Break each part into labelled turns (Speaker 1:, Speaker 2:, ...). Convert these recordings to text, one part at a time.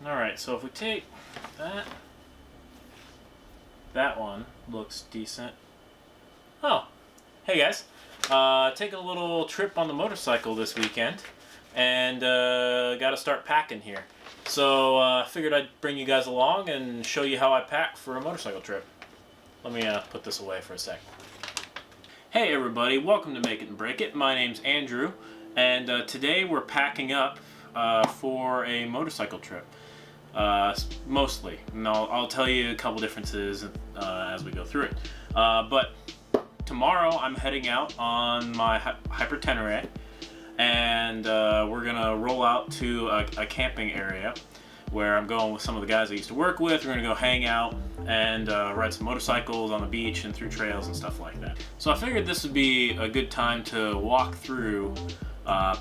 Speaker 1: Alright, so if we take that one looks decent. Oh, hey guys. Taking a little trip on the motorcycle this weekend, and got to start packing here. So figured I'd bring you guys along and show you how I pack for a motorcycle trip. Let me put this away for a sec. Hey everybody, welcome to Make It and Break It. My name's Andrew, and today we're packing up for a motorcycle trip. Mostly, and I'll tell you a couple differences as we go through it. But tomorrow I'm heading out on my HyperTenere, and we're gonna roll out to a camping area where I'm going with some of the guys I used to work with. We're gonna go hang out and ride some motorcycles on the beach and through trails and stuff like that. So I figured this would be a good time to walk through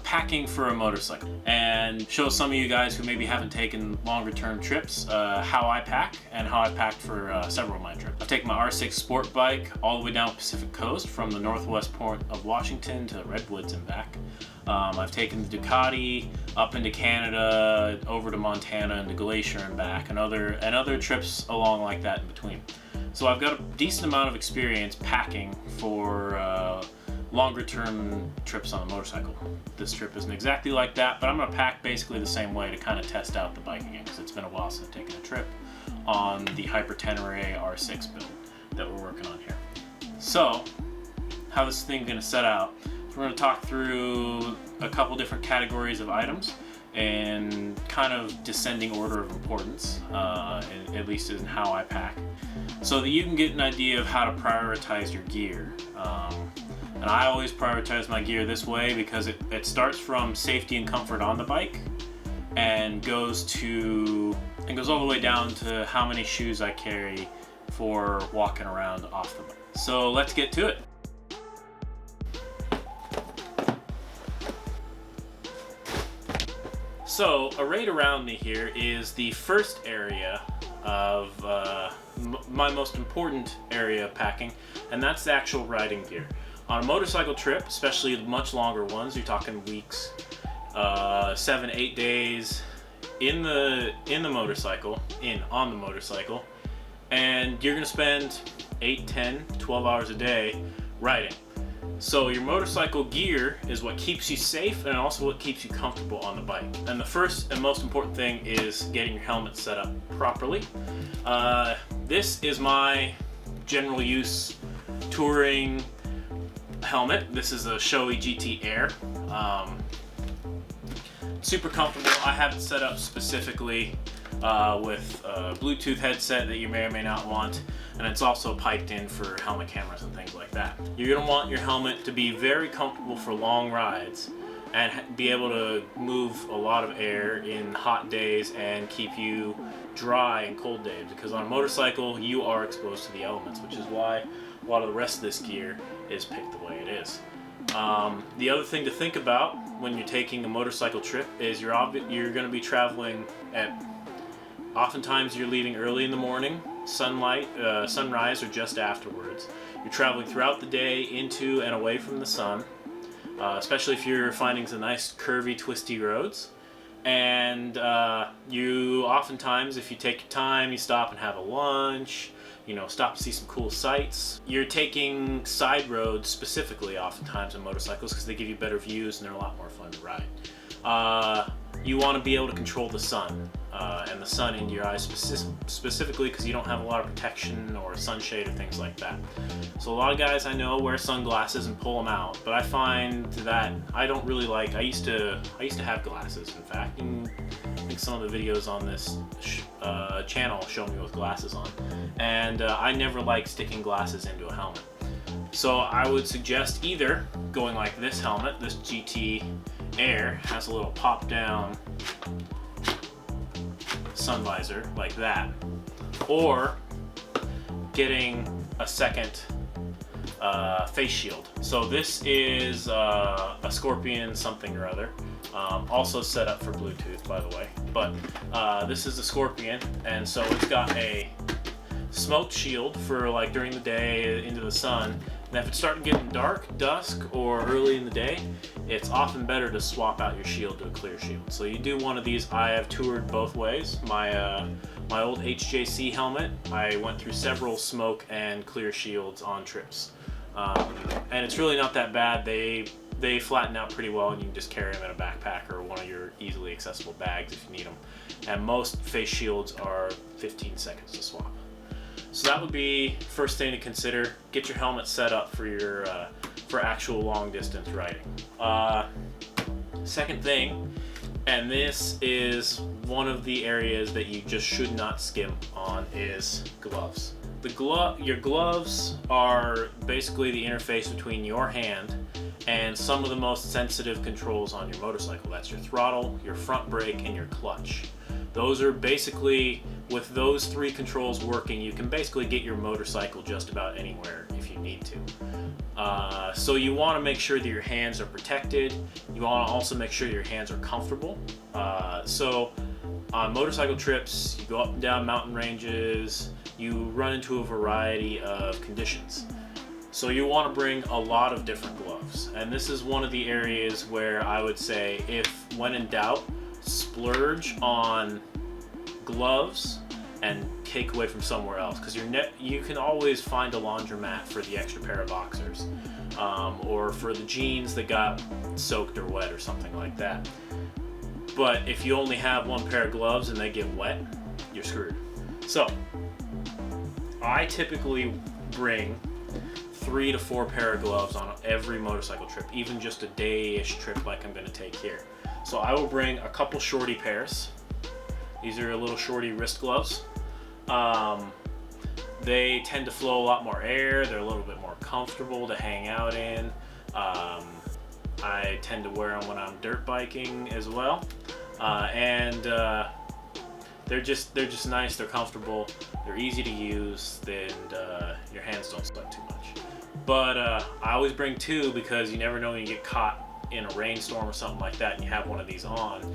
Speaker 1: packing for a motorcycle and show some of you guys who maybe haven't taken longer term trips how I pack and how I packed for several of my trips. I've taken my R6 sport bike all the way down the Pacific Coast from the northwest point of Washington to Redwoods and back. I've taken the Ducati up into Canada, over to Montana and to Glacier and back, and other trips along like that in between. So I've got a decent amount of experience packing for longer term trips on a motorcycle. This trip isn't exactly like that, but I'm going to pack basically the same way to kind of test out the bike again, because it's been a while since I've taken a trip on the HyperTenere R6 build that we're working on here. So, how this thing's going to set out. So we're going to talk through a couple different categories of items and kind of descending order of importance, at least in how I pack, so that you can get an idea of how to prioritize your gear. And I always prioritize my gear this way because it starts from safety and comfort on the bike and goes all the way down to how many shoes I carry for walking around off the bike. So let's get to it. So arrayed around me here is the first area of my most important area of packing, and that's the actual riding gear. On a motorcycle trip, especially the much longer ones, you're talking weeks, 7-8 days on the motorcycle, and you're gonna spend 8, 10, 12 hours a day riding. So your motorcycle gear is what keeps you safe and also what keeps you comfortable on the bike. And the first and most important thing is getting your helmet set up properly. This is my general use touring helmet. This is a Shoei GT Air. Super comfortable. I have it set up specifically with a Bluetooth headset that you may or may not want, and it's also piped in for helmet cameras and things like that. You're going to want your helmet to be very comfortable for long rides and be able to move a lot of air in hot days and keep you dry in cold days, because on a motorcycle you are exposed to the elements, which is why a lot of the rest of this gear is picked the way it is. The other thing to think about when you're taking a motorcycle trip is you're going to be traveling at, oftentimes you're leaving early in the morning, sunrise or just afterwards. You're traveling throughout the day into and away from the sun, especially if you're finding some nice curvy twisty roads. And you oftentimes, if you take your time, you stop and have a lunch, stop to see some cool sights. You're taking side roads specifically oftentimes on motorcycles because they give you better views and they're a lot more fun to ride. You want to be able to control the sun and the sun in your eyes specifically because you don't have a lot of protection or sunshade or things like that. So a lot of guys I know wear sunglasses and pull them out, but I find that I don't really like. I used to have glasses, in fact, and I think some of the videos on this channel show me with glasses on, and I never like sticking glasses into a helmet. So I would suggest either going like this helmet. This GT Air has a little pop down sun visor like that, or getting a second face shield. So this is a Scorpion something or other, also set up for Bluetooth, by the way, but this is a Scorpion, and so it's got a smoke shield for like during the day into the sun, Now if it's starting getting dark, dusk, or early in the day, it's often better to swap out your shield to a clear shield. So you do one of these. I have toured both ways. My old HJC helmet, I went through several smoke and clear shields on trips. And it's really not that bad. They flatten out pretty well, and you can just carry them in a backpack or one of your easily accessible bags if you need them. And most face shields are 15 seconds to swap. So that would be first thing to consider. Get your helmet set up for your for actual long distance riding. Second thing, and this is one of the areas that you just should not skimp on, is gloves. Your gloves are basically the interface between your hand and some of the most sensitive controls on your motorcycle. That's your throttle, your front brake, and your clutch. Those are basically, with those three controls working, you can basically get your motorcycle just about anywhere if you need to. So you want to make sure that your hands are protected. You want to also make sure your hands are comfortable. So on motorcycle trips, you go up and down mountain ranges, you run into a variety of conditions. So you want to bring a lot of different gloves. And this is one of the areas where I would say, if when in doubt, splurge on gloves and take away from somewhere else, because you can always find a laundromat for the extra pair of boxers, or for the jeans that got soaked or wet or something like that. But if you only have one pair of gloves and they get wet, you're screwed. So I typically bring 3 to 4 pair of gloves on every motorcycle trip, even just a day-ish trip like I'm going to take here. So I will bring a couple shorty pairs. These are little shorty wrist gloves. They tend to flow a lot more air. They're a little bit more comfortable to hang out in. I tend to wear them when I'm dirt biking as well. And they're just nice. They're comfortable. They're easy to use, and your hands don't sweat too much. But I always bring 2, because you never know when you get caught in a rainstorm or something like that and you have one of these on.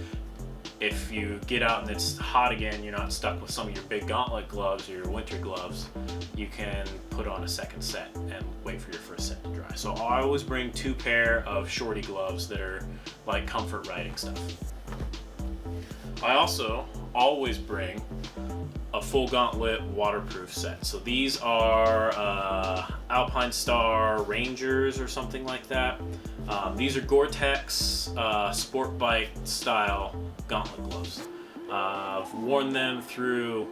Speaker 1: If you get out and it's hot again, you're not stuck with some of your big gauntlet gloves or your winter gloves. You can put on a second set and wait for your first set to dry. So I always bring 2 pair of shorty gloves that are like comfort riding stuff. I also always bring a full gauntlet waterproof set. So these are Alpine Star Rangers or something like that. These are Gore-Tex sport bike style gauntlet gloves. I've worn them through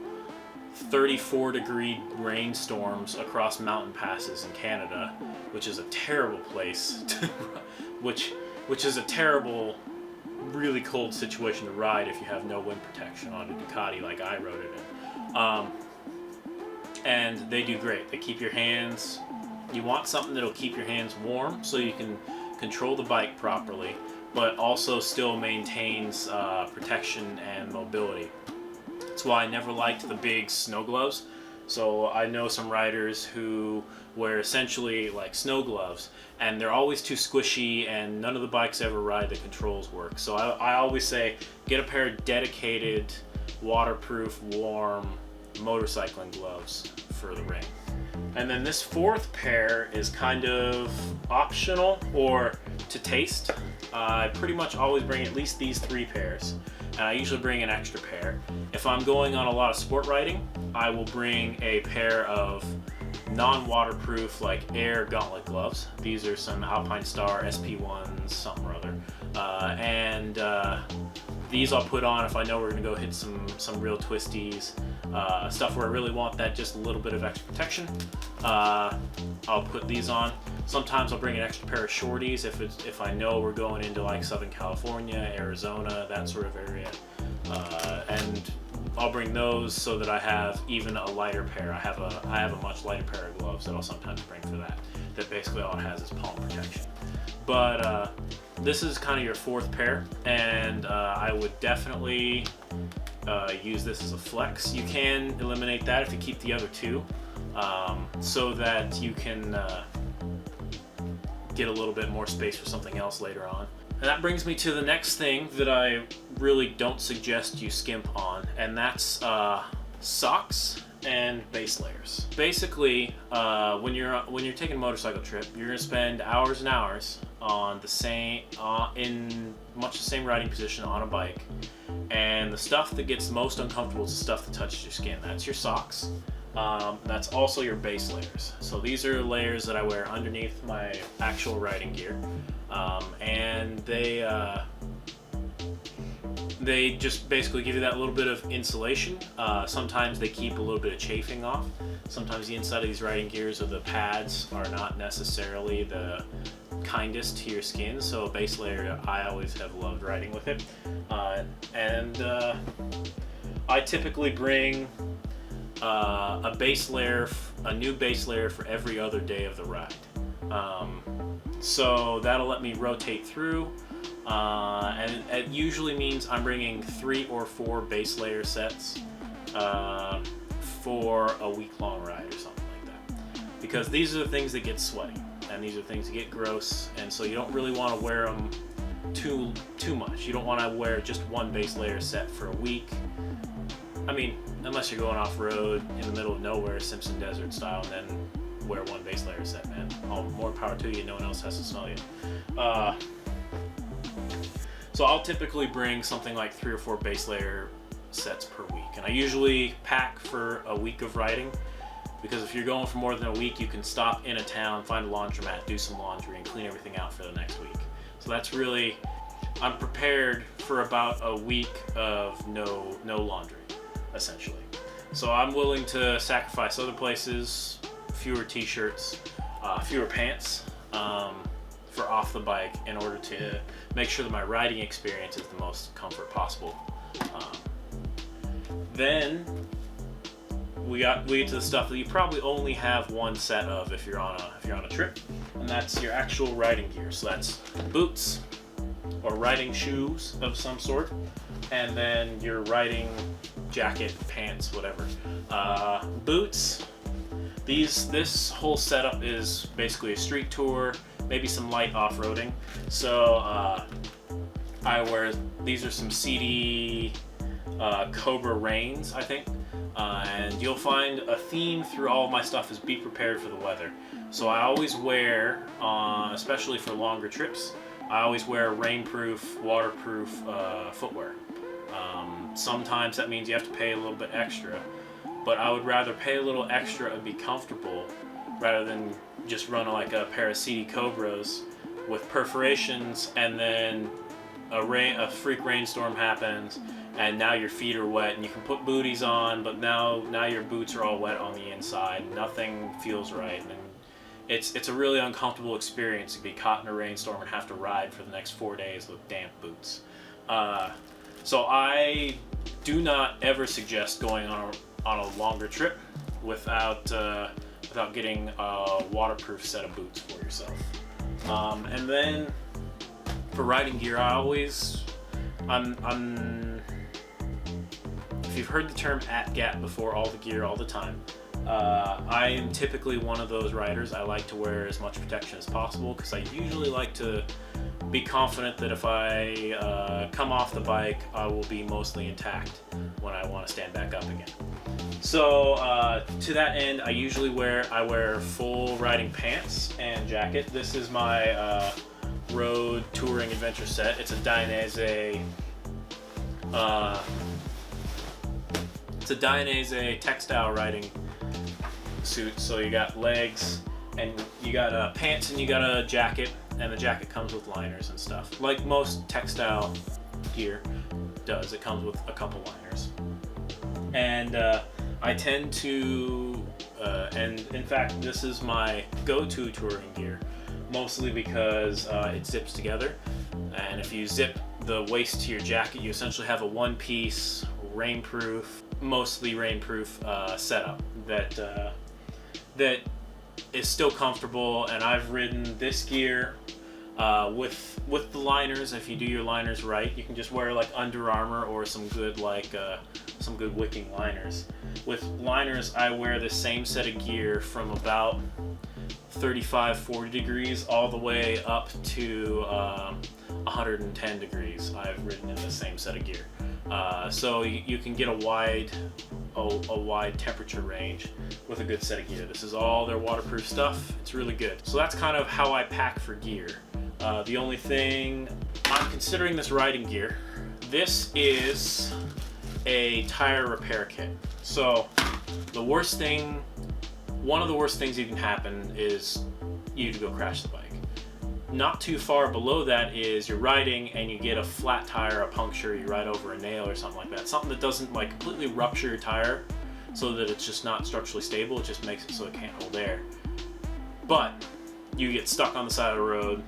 Speaker 1: 34-degree rainstorms across mountain passes in Canada, which is a terrible place to, which is a terrible, really cold situation to ride if you have no wind protection on a Ducati like I rode it in. And they do great. They keep your hands, you want something that'll keep your hands warm so you can control the bike properly, but also still maintains protection and mobility. That's why I never liked the big snow gloves. So I know some riders who wear essentially like snow gloves, and they're always too squishy, and none of the bikes ever ride the controls work. So I always say, get a pair of dedicated, waterproof, warm motorcycling gloves for the rain. And then this 4th pair is kind of optional or to taste. I pretty much always bring at least these 3 pairs, and I usually bring an extra pair. If I'm going on a lot of sport riding, I will bring a pair of non-waterproof like air gauntlet gloves. These are some Alpine Star SP1s something or other, and these I'll put on if I know we're gonna go hit some real twisties, stuff where I really want that just a little bit of extra protection. I'll put these on. Sometimes I'll bring an extra pair of shorties if I know we're going into like Southern California, Arizona, that sort of area, and I'll bring those so that I have even a lighter pair. I have a much lighter pair of gloves that I'll sometimes bring for that. That basically all it has is palm protection. But this is kind of your 4th pair, and I would definitely use this as a flex. You can eliminate that if you keep the other 2, so that you can get a little bit more space for something else later on. And that brings me to the next thing that I really don't suggest you skimp on, and that's socks and base layers. Basically, when you're taking a motorcycle trip, you're gonna spend hours and hours on the same in much the same riding position on a bike, and the stuff that gets most uncomfortable is the stuff that touches your skin. That's your socks. That's also your base layers. So these are layers that I wear underneath my actual riding gear, and they just basically give you that little bit of insulation. Sometimes they keep a little bit of chafing off. Sometimes the inside of these riding gears or the pads are not necessarily the kindest to your skin, so a base layer, I always have loved riding with it. I typically bring a new base layer for every other day of the ride. So that'll let me rotate through. And it usually means I'm bringing 3 or 4 base layer sets for a week-long ride or something like that. Because these are the things that get sweaty, and these are things that get gross, and so you don't really want to wear them too much. You don't want to wear just one base layer set for a week. I mean, unless you're going off-road in the middle of nowhere, Simpson Desert style, and then wear one base layer set, man. All more power to you, no one else has to smell you. So I'll typically bring something like 3 or 4 base layer sets per week. And I usually pack for a week of riding, because if you're going for more than a week, you can stop in a town, find a laundromat, do some laundry, and clean everything out for the next week. So that's really, I'm prepared for about a week of no laundry, essentially. So I'm willing to sacrifice other places, fewer t-shirts, fewer pants, for off the bike in order to make sure that my riding experience is the most comfort possible. Then we get to the stuff that you probably only have one set of if you're on a trip, and that's your actual riding gear. So that's boots or riding shoes of some sort, and then your riding jacket, pants, whatever. Boots. This whole setup is basically a street tour, maybe some light off-roading. So these are some CD Cobra Rains, I think. And you'll find a theme through all of my stuff is be prepared for the weather. So I always wear, especially for longer trips, I always wear rainproof, waterproof footwear. Sometimes that means you have to pay a little bit extra, but I would rather pay a little extra and be comfortable rather than just run like a pair of CD Cobras with perforations, and then a freak rainstorm happens and now your feet are wet, and you can put booties on, but now your boots are all wet on the inside. Nothing feels right, and it's a really uncomfortable experience to be caught in a rainstorm and have to ride for the next 4 days with damp boots. So I do not ever suggest going on a longer trip without getting a waterproof set of boots for yourself. And then for riding gear, if you've heard the term ATGAT before, all the gear, all the time, I am typically one of those riders. I like to wear as much protection as possible because I usually like to be confident that if I come off the bike, I will be mostly intact when I want to stand back up again. So to that end, I usually wear full riding pants and jacket. This is my road touring adventure set. It's a Dainese textile riding suit. So you got legs, and you got pants, and you got a jacket, and the jacket comes with liners and stuff. Like most textile gear does, it comes with a couple liners. And I tend to, and in fact, this is my go-to touring gear, mostly because it zips together. And if you zip the waist to your jacket, you essentially have a one-piece, mostly rainproof setup that is still comfortable. And I've ridden this gear with the liners. If you do your liners right, you can just wear like Under Armour or some good wicking liners. With liners, I wear the same set of gear from about 35-40 degrees all the way up to 110 degrees. I've ridden in the same set of gear. So you can get a wide temperature range with a good set of gear. This is all their waterproof stuff. It's really good. So that's kind of how I pack for gear. The only thing I'm considering this riding gear. This is a tire repair kit. So one of the worst things that can happen is you to go crash the bike. Not too far below that is you're riding and you get a flat tire, a puncture, you ride over a nail or something like that. Something that doesn't like completely rupture your tire so that it's just not structurally stable. It just makes it so it can't hold air. But you get stuck on the side of the road,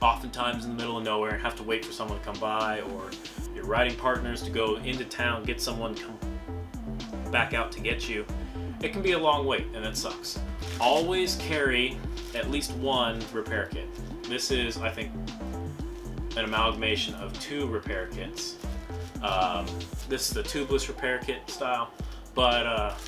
Speaker 1: oftentimes in the middle of nowhere, and have to wait for someone to come by, or your riding partners to go into town, get someone to come back out to get you. It can be a long wait, and it sucks. Always carry at least one repair kit. This is, I think, an amalgamation of 2 repair kits. This is the tubeless repair kit style, but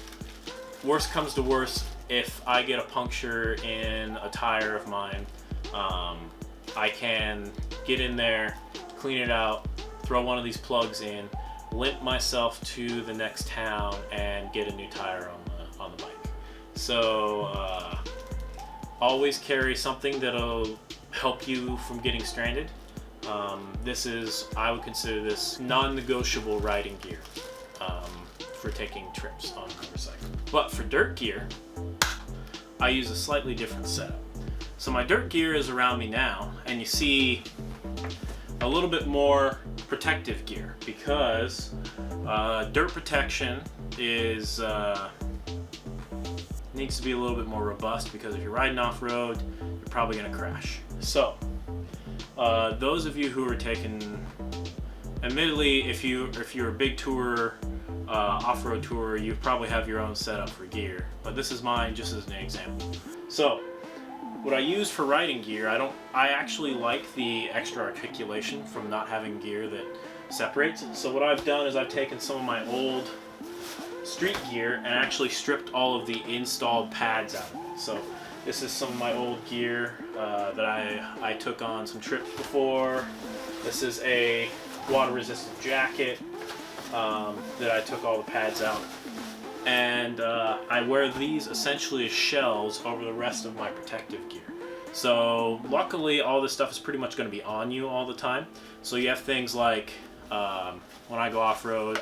Speaker 1: worst comes to worst, if I get a puncture in a tire of mine, I can get in there, clean it out, throw one of these plugs in, limp myself to the next town, and get a new tire on the bike. So always carry something that'll help you from getting stranded. I would consider this non-negotiable riding gear for taking trips on a motorcycle. But for dirt gear, I use a slightly different setup. So my dirt gear is around me now, and you see a little bit more protective gear, because dirt protection is needs to be a little bit more robust, because if you're riding off-road, you're probably going to crash. So those of you who are taking, admittedly, if you're a big tourer, off-road tourer, you probably have your own setup for gear, but this is mine just as an example. So what I use for riding gear, I actually like the extra articulation from not having gear that separates. So what I've done is I've taken some of my old street gear and actually stripped all of the installed pads out of it. So this is some of my old gear that I took on some trips before. This is a water-resistant jacket that I took all the pads out. And I wear these essentially as shells over the rest of my protective gear. So luckily all this stuff is pretty much going to be on you all the time. So you have things like when I go off-road,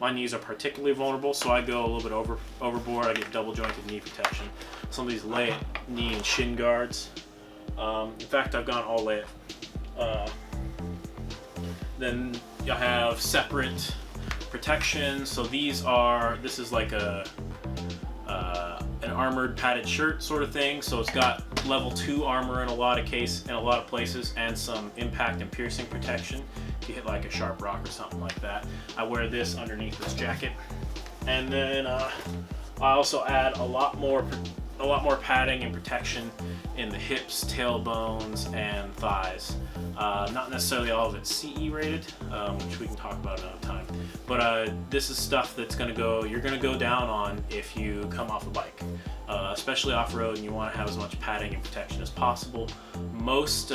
Speaker 1: my knees are particularly vulnerable, so I go a little bit overboard. I get double jointed knee protection. Some of these lay knee and shin guards. In fact, I've gone all lay. Then you have separate protection. So this is like an armored padded shirt sort of thing. So it's got level 2 armor in a lot of places, and some impact and piercing protection if you hit like a sharp rock or something like that. I wear this underneath this jacket, and then I also add a lot more padding and protection in the hips, tailbones, and thighs. Not necessarily all of it CE rated, which we can talk about another time. But this is stuff that's you're gonna go down on if you come off a bike, especially off-road, and you want to have as much padding and protection as possible. Most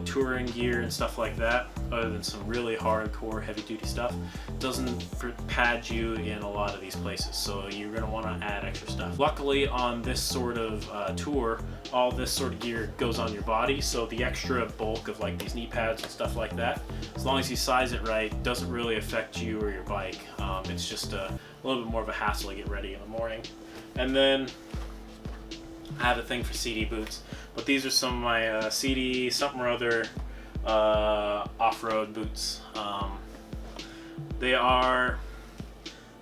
Speaker 1: touring gear and stuff like that, other than some really hardcore heavy-duty stuff, doesn't pad you in a lot of these places, so you're going to want to add extra stuff. Luckily, on this sort of tour, all this sort of gear goes on your body, so the extra bulk of like these knee pads and stuff like that, as long as you size it right, doesn't really affect you or your bike. It's just a little bit more of a hassle to get ready in the morning. And then I have a thing for CD boots, but these are some of my CD something or other off-road boots. They're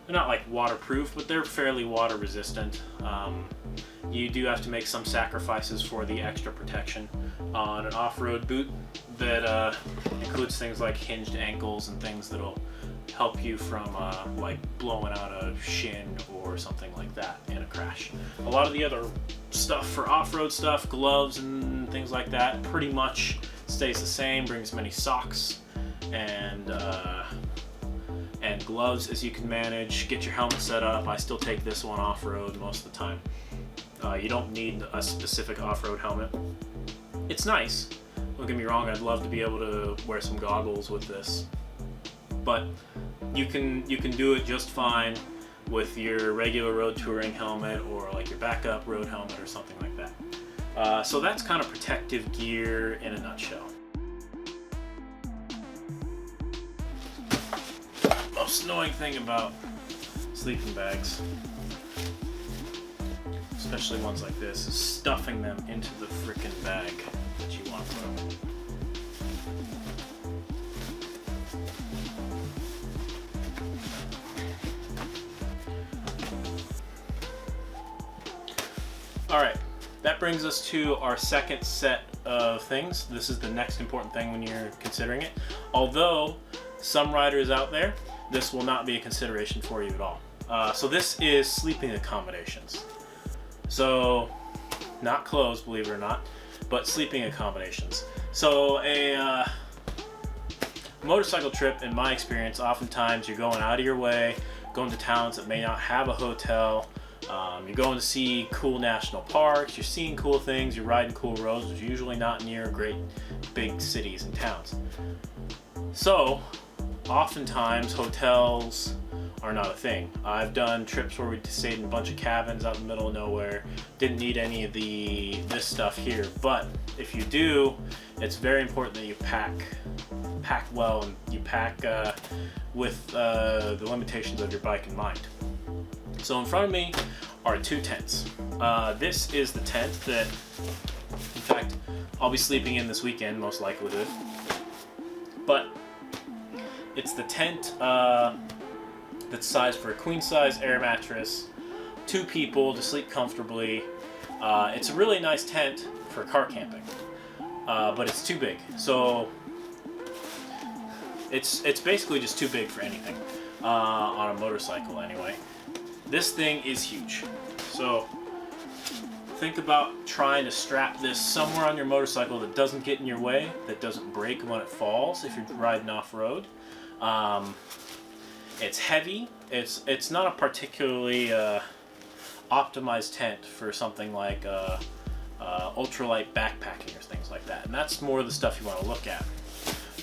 Speaker 1: not like waterproof, but they're fairly water resistant. You do have to make some sacrifices for the extra protection on an off-road boot that includes things like hinged ankles and things that'll help you from like blowing out a shin or something like that in a crash. A lot of the other stuff for off-road stuff, gloves and things like that, pretty much stays the same. Bring as many socks and gloves as you can manage. Get your helmet set up. I still take this one off-road most of the time. You don't need a specific off-road helmet. It's nice. Don't get me wrong, I'd love to be able to wear some goggles with this. but you can do it just fine with your regular road touring helmet or like your backup road helmet or something like that. So that's kind of protective gear in a nutshell. Most annoying thing about sleeping bags, especially ones like this, is stuffing them into the frickin' bag that you want to put them. Alright, that brings us to our second set of things. This is the next important thing when you're considering it. Although some riders out there, this will not be a consideration for you at all. So this is sleeping accommodations. So, not clothes, believe it or not, but sleeping accommodations. So a motorcycle trip, in my experience, oftentimes you're going out of your way, going to towns that may not have a hotel. You're going to see cool national parks, you're seeing cool things, you're riding cool roads, which are usually not near great big cities and towns. So, oftentimes hotels are not a thing. I've done trips where we stayed in a bunch of cabins out in the middle of nowhere, didn't need any of this stuff here, but if you do, it's very important that you pack well, and you pack with the limitations of your bike in mind. So in front of me are two tents. This is the tent that, in fact, I'll be sleeping in this weekend, most likely. But it's the tent that's sized for a queen-size air mattress, 2 people to sleep comfortably. It's a really nice tent for car camping, but it's too big. So it's basically just too big for anything on a motorcycle anyway. This thing is huge. So think about trying to strap this somewhere on your motorcycle that doesn't get in your way, that doesn't break when it falls if you're riding off-road. It's heavy. It's not a particularly optimized tent for something like ultralight backpacking or things like that. And that's more of the stuff you want to look at.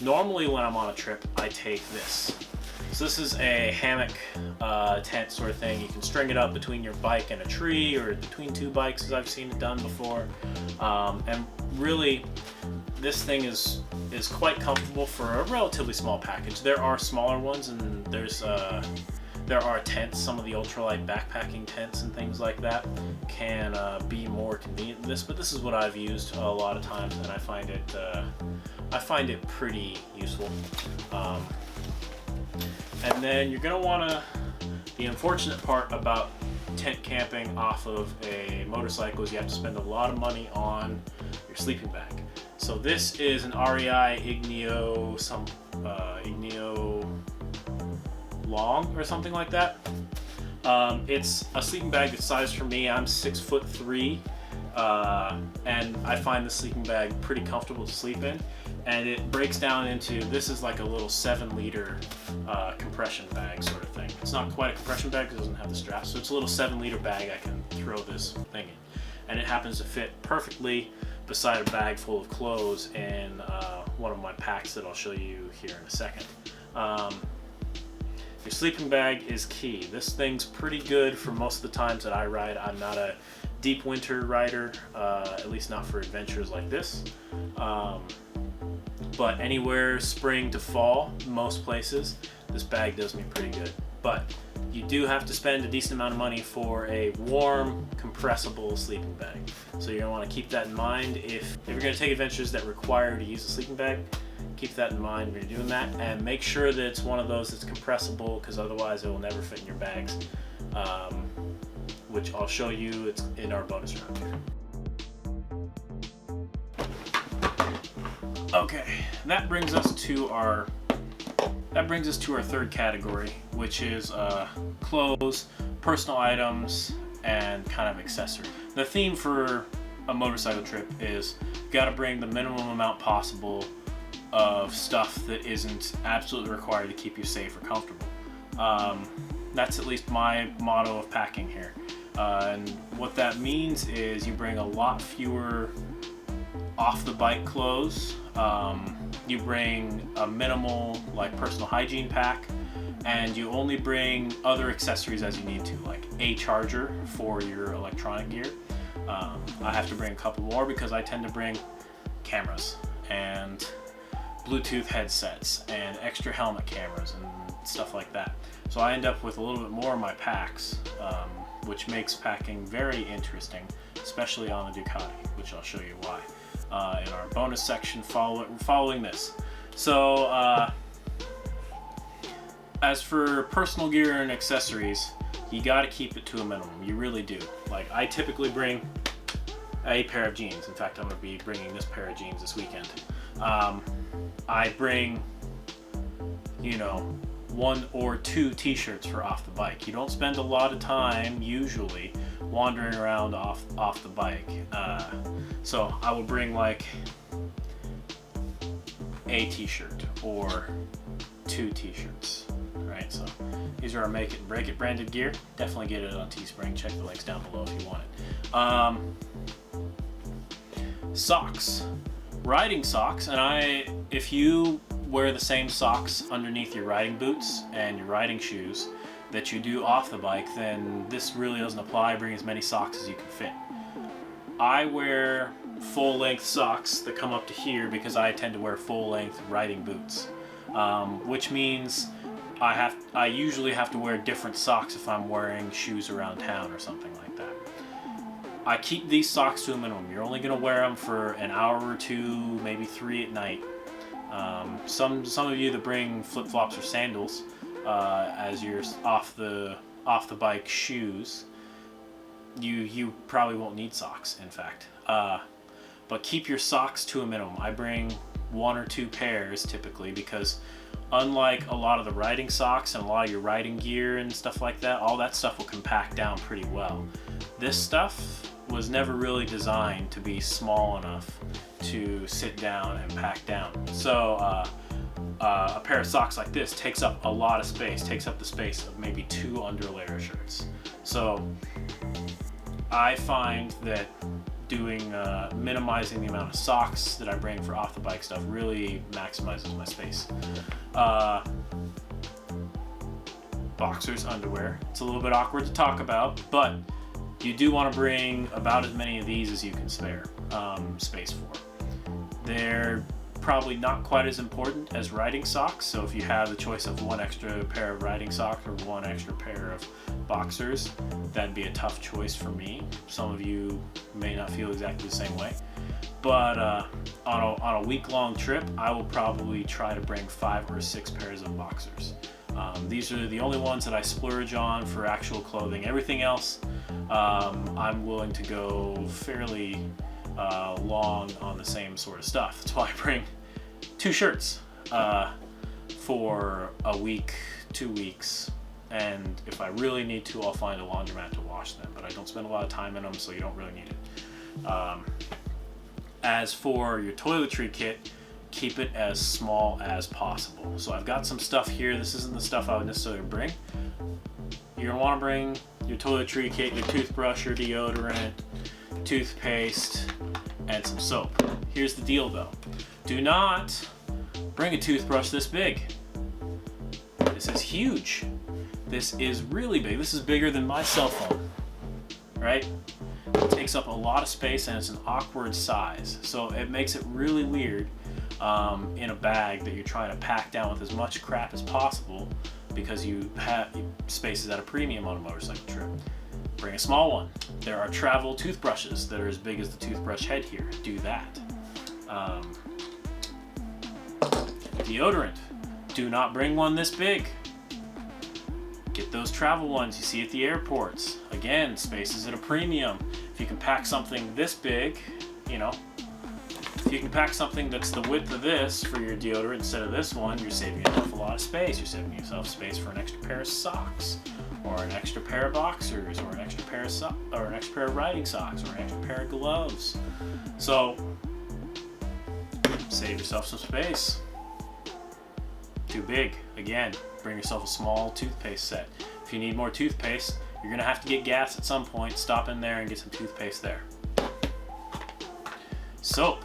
Speaker 1: Normally when I'm on a trip, I take this. So this is a hammock tent sort of thing. You can string it up between your bike and a tree, or between 2 bikes, as I've seen it done before. And really, this thing is quite comfortable for a relatively small package. There are smaller ones, and there are tents. Some of the ultralight backpacking tents and things like that can be more convenient than this, but this is what I've used a lot of times, and I find it pretty useful. And then you're going to want to, the unfortunate part about tent camping off of a motorcycle is you have to spend a lot of money on your sleeping bag. So this is an REI Igneo Long or something like that. It's a sleeping bag that's sized for me. I'm 6'3", and I find the sleeping bag pretty comfortable to sleep in. And it breaks down into, this is like a little 7-liter compression bag sort of thing. It's not quite a compression bag because it doesn't have the straps, so it's a little 7-liter bag I can throw this thing in. And it happens to fit perfectly beside a bag full of clothes in one of my packs that I'll show you here in a second. Your sleeping bag is key. This thing's pretty good for most of the times that I ride. I'm not a deep winter rider, at least not for adventures like this. But anywhere spring to fall, most places, this bag does me pretty good. But you do have to spend a decent amount of money for a warm, compressible sleeping bag. So you're going to want to keep that in mind. If you're going to take adventures that require you to use a sleeping bag, keep that in mind when you're doing that. And make sure that it's one of those that's compressible, because otherwise it will never fit in your bags. Which I'll show you, it's in our bonus round here. Okay, that brings us to our third category, which is clothes, personal items, and kind of accessory. The theme for a motorcycle trip is you got to bring the minimum amount possible of stuff that isn't absolutely required to keep you safe or comfortable. That's at least my motto of packing here. And what that means is you bring a lot fewer off the bike clothes, you bring a minimal like personal hygiene pack, and you only bring other accessories as you need to, like a charger for your electronic gear. I have to bring a couple more because I tend to bring cameras and Bluetooth headsets and extra helmet cameras and stuff like that. So I end up with a little bit more in my packs, which makes packing very interesting, especially on the Ducati, which I'll show you why in our bonus section following this. So as for personal gear and accessories, you got to keep it to a minimum. You really do. Like, I typically bring a pair of jeans. In fact, I'm going to be bringing this pair of jeans this weekend. I bring, you know, 1 or 2 t-shirts for off the bike. You don't spend a lot of time usually wandering around off the bike. So I will bring like a t-shirt or 2 t-shirts. Right, so these are our Make It and Break It branded gear. Definitely get it on Teespring. Check the links down below if you want it. Socks, riding socks, and if you wear the same socks underneath your riding boots and your riding shoes that you do off the bike, then this really doesn't apply. Bring as many socks as you can fit. I wear full-length socks that come up to here because I tend to wear full-length riding boots, which means I usually have to wear different socks if I'm wearing shoes around town or something like that. I keep these socks to a minimum. You're only going to wear them for an hour or 2, maybe 3 at night. Some of you that bring flip-flops or sandals as your off the bike shoes, you probably won't need socks, in fact. But keep your socks to a minimum. I bring 1 or 2 pairs typically because unlike a lot of the riding socks and a lot of your riding gear and stuff like that, all that stuff will compact down pretty well. This stuff was never really designed to be small enough to sit down and pack down. So a pair of socks like this takes up a lot of space, takes up the space of maybe 2 underlayer shirts. So I find that minimizing the amount of socks that I bring for off the bike stuff really maximizes my space. Boxers, underwear. It's a little bit awkward to talk about, but you do want to bring about as many of these as you can spare space for. They're probably not quite as important as riding socks, so if you have the choice of 1 extra pair of riding socks or 1 extra pair of boxers, that'd be a tough choice for me. Some of you may not feel exactly the same way, but on a week-long trip, I will probably try to bring 5 or 6 pairs of boxers. These are the only ones that I splurge on for actual clothing. Everything else, I'm willing to go fairly long on the same sort of stuff. That's why I bring 2 shirts for a week, 2 weeks, and if I really need to, I'll find a laundromat to wash them, but I don't spend a lot of time in them, so you don't really need it. As for your toiletry kit, keep it as small as possible. So I've got some stuff here. This isn't the stuff I would necessarily bring. You're gonna want to bring your toiletry kit, your toothbrush, your deodorant, toothpaste, and some soap. Here's the deal though. Do not bring a toothbrush this big. This is huge. This is really big. This is bigger than my cell phone, right? It takes up a lot of space and it's an awkward size. So it makes it really weird in a bag that you're trying to pack down with as much crap as possible because space is at a premium on a motorcycle trip. Bring a small one. There are travel toothbrushes that are as big as the toothbrush head here. Do that. Deodorant. Do not bring one this big. Get those travel ones you see at the airports. Again, space is at a premium. If you can pack something this big, if you can pack something that's the width of this for your deodorant instead of this one, you're saving yourself a lot of space. You're saving yourself space for an extra pair of socks, or an extra pair of boxers, or an extra pair of riding socks, or an extra pair of gloves. So save yourself some space. Too big, again, bring yourself a small toothpaste set. If you need more toothpaste, you're gonna have to get gas at some point. Stop in there and get some toothpaste there. Soap.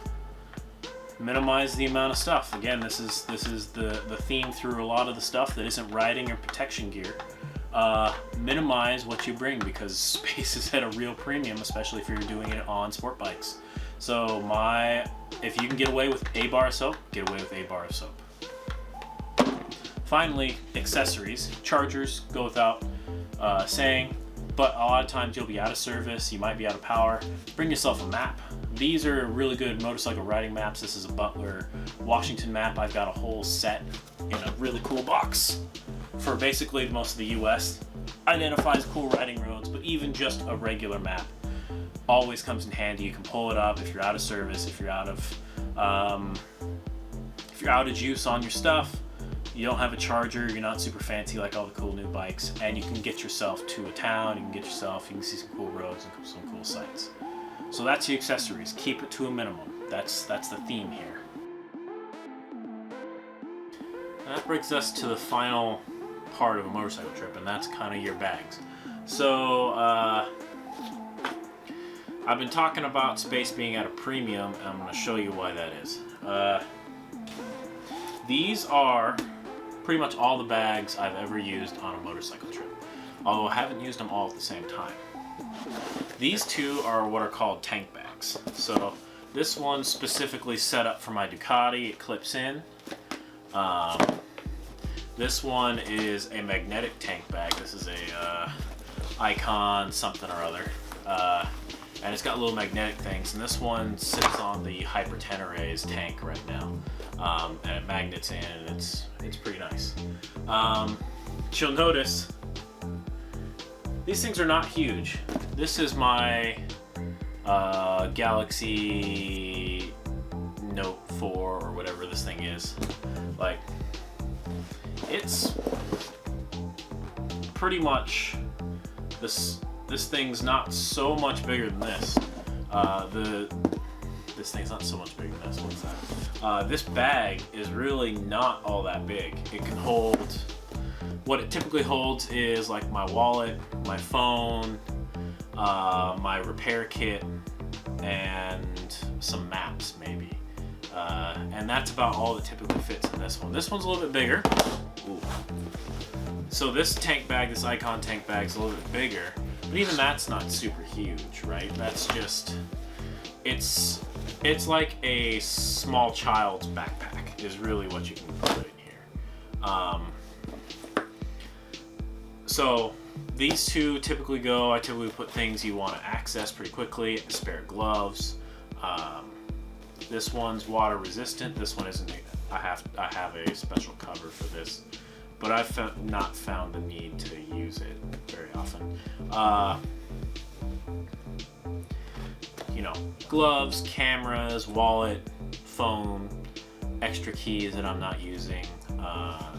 Speaker 1: minimize the amount of stuff. Again, this is the theme through a lot of the stuff that isn't riding or protection gear. Minimize what you bring, because space is at a real premium, especially if you're doing it on sport bikes. So if you can get away with a bar of soap, get away with a bar of soap. Finally, accessories. Chargers go without saying, but a lot of times you'll be out of service, you might be out of power. Bring yourself a map. These are really good motorcycle riding maps. This is a Butler Washington map. I've got a whole set in a really cool box for basically most of the US. Identifies cool riding roads, but even just a regular map always comes in handy. You can pull it up if you're out of service, if you're out of juice on your stuff, you don't have a charger, you're not super fancy like all the cool new bikes, and you can get yourself to a town, you can see some cool roads and some cool sights. So that's the accessories. Keep it to a minimum. That's the theme here. And that brings us to the final part of a motorcycle trip, and that's kind of your bags. So I've been talking about space being at a premium, and I'm going to show you why that is. These are pretty much all the bags I've ever used on a motorcycle trip, although I haven't used them all at the same time. These two are what are called tank bags. So this one's specifically set up for my Ducati. It clips in. This one is a magnetic tank bag. This is a Icon something or other. And it's got little magnetic things, and this one sits on the HyperTenere's tank right now, and it magnets in, and it's pretty nice. You'll notice these things are not huge. This is my Galaxy Note 4 or whatever this thing is. Like, it's pretty much this thing's not so much bigger than this. This thing's not so much bigger than this. What's that? This bag is really not all that big. It can hold, what it typically holds is like my wallet, my phone, my repair kit, and some maps maybe. And that's about all that typically fits in this one. This one's a little bit bigger. Ooh. So this tank bag, this Icon tank bag, is a little bit bigger. But even that's not super huge, right? That's just, it's like a small child's backpack is really what you can put in here. So these two typically go, I typically put things you want to access pretty quickly, spare gloves. This one's water resistant. This one isn't. I have a special cover for this, but I've not found the need to use it very often. You know, gloves, cameras, wallet, phone, extra keys that I'm not using,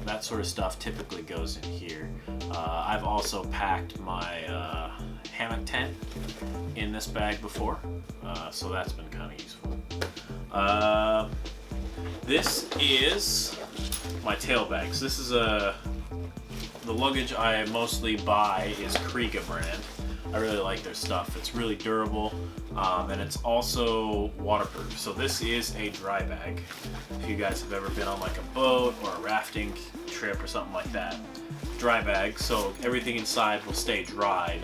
Speaker 1: that sort of stuff typically goes in here. I've also packed my hammock tent in this bag before, so that's been kind of useful. This is my tail bag. So this is the luggage I mostly buy is Kriega brand. I really like their stuff. It's really durable, and it's also waterproof. So this is a dry bag. If you guys have ever been on like a boat or a rafting trip or something like that, dry bag. So everything inside will stay dry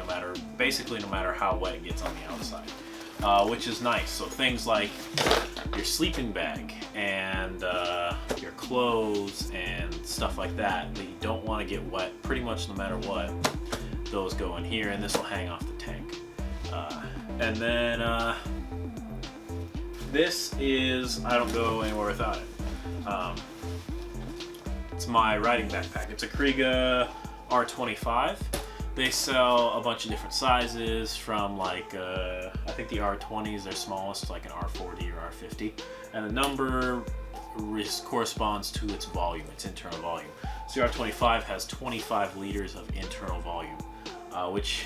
Speaker 1: basically no matter how wet it gets on the outside, which is nice. So things like your sleeping bag and your clothes and stuff like that you don't want to get wet pretty much no matter what, those go in here, and this will hang off the tank. And then this is, I don't go anywhere without it. It's my riding backpack. It's a Kriega R25. They sell a bunch of different sizes from like, I think the R20 is their smallest, like an R40 or R50. And the number corresponds to its volume, its internal volume. So the R25 has 25 liters of internal volume, which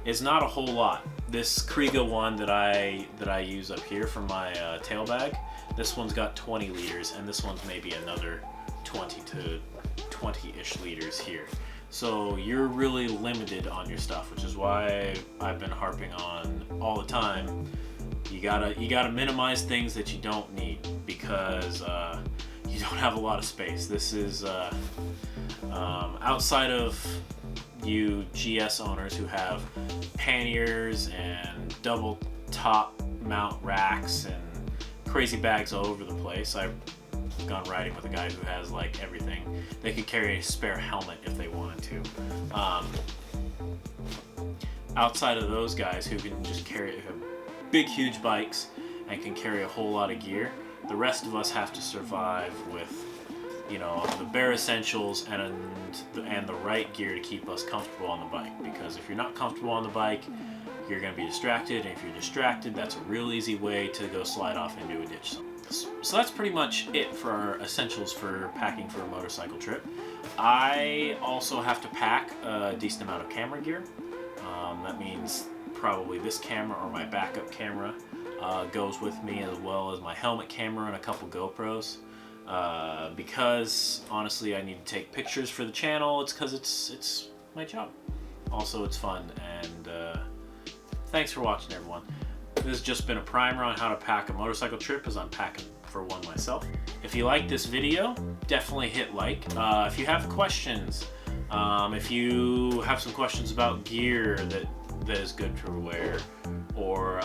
Speaker 1: is not a whole lot. This Kriega one that I use up here for my tail bag, this one's got 20 liters, and this one's maybe another 20 to 20-ish liters here. So you're really limited on your stuff, which is why I've been harping on all the time. You gotta minimize things that you don't need because you don't have a lot of space. This is outside of you GS owners who have panniers and double top mount racks and crazy bags all over the place. I've gone riding with a guy who has like everything. They could carry a spare helmet if they wanted to. Outside of those guys who can just carry big huge bikes and can carry a whole lot of gear, the rest of us have to survive with, you know, the bare essentials and the right gear to keep us comfortable on the bike. Because if you're not comfortable on the bike, you're going to be distracted, and if you're distracted, that's a real easy way to go slide off into a ditch. So that's pretty much it for our essentials for packing for a motorcycle trip. I also have to pack a decent amount of camera gear. That means probably this camera or my backup camera goes with me, as well as my helmet camera and a couple GoPros. Because honestly, I need to take pictures for the channel. It's because it's my job. Also, it's fun, and thanks for watching, everyone. This has just been a primer on how to pack a motorcycle trip, as I'm packing for one myself. If you like this video, definitely hit like. If you have questions, if you have some questions about gear that is good to wear, or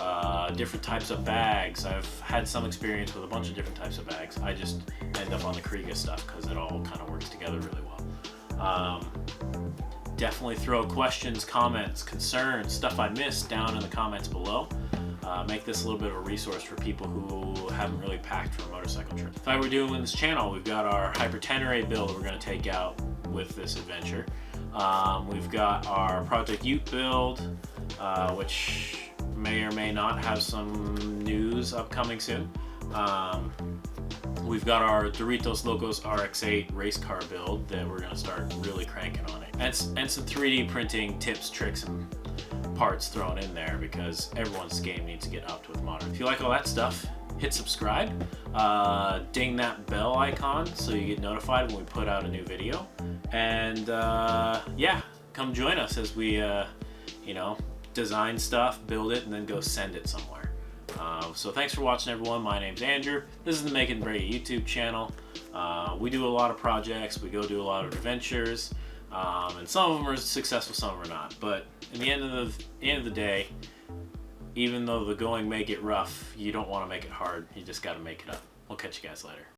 Speaker 1: different types of bags. I've had some experience with a bunch of different types of bags. I just end up on the Kriega stuff because it all kind of works together really well. Definitely throw questions, comments, concerns, stuff I missed down in the comments below. Make this a little bit of a resource for people who haven't really packed for a motorcycle trip. If I were doing this channel, we've got our HyperTenere build we're going to take out with this adventure. We've got our Project Ute build, which may or may not have some news upcoming soon. We've got our Doritos Locos RX-8 race car build that we're going to start really cranking on it. And some 3D printing tips, tricks, and parts thrown in there because everyone's game needs to get upped with modern. If you like all that stuff, hit subscribe, ding that bell icon so you get notified when we put out a new video. And yeah, come join us as we, you know, design stuff, build it, and then go send it somewhere. So thanks for watching, everyone. My name's Andrew. This is the Make It and Break It YouTube channel. We do a lot of projects. We go do a lot of adventures. And some of them are successful, some are not. But in the end of the day, even though the going may get rough, you don't want to make it hard. You just got to make it up. We'll catch you guys later.